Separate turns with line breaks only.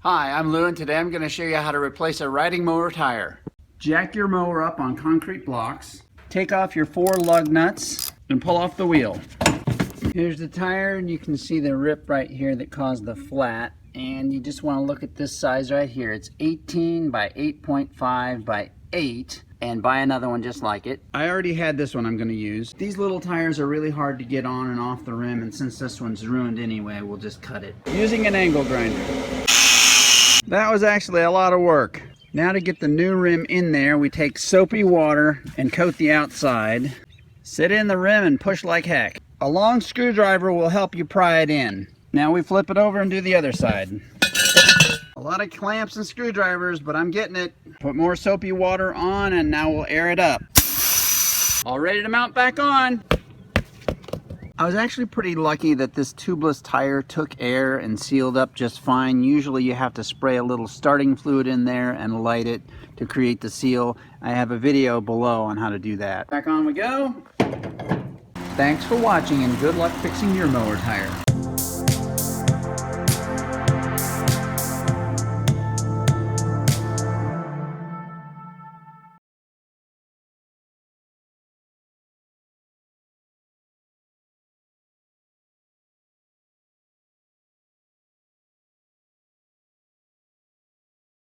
Hi, I'm Lou, and today I'm going to show you how to replace a riding mower tire. Jack your mower up on concrete blocks. Take off your 4 lug nuts and pull off the wheel. Here's the tire, and you can see the rip right here that caused the flat. And you just want to look at this size right here. It's 18 by 8.5 by 8. And buy another one just like it. I already had this one I'm going to use. These little tires are really hard to get on and off the rim, and since this one's ruined anyway, we'll just cut it. Using an angle grinder. That was actually a lot of work. Now to get the new rim in there, we take soapy water and coat the outside. Sit in the rim and push like heck. A long screwdriver will help you pry it in. Now we flip it over and do the other side. A lot of clamps and screwdrivers, but I'm getting it. Put more soapy water on, and now we'll air it up. All ready to mount back on. I was actually pretty lucky that this tubeless tire took air and sealed up just fine. Usually you have to spray a little starting fluid in there and light it to create the seal. I have a video below on how to do that. Back on we go. Thanks for watching, and good luck fixing your mower tire.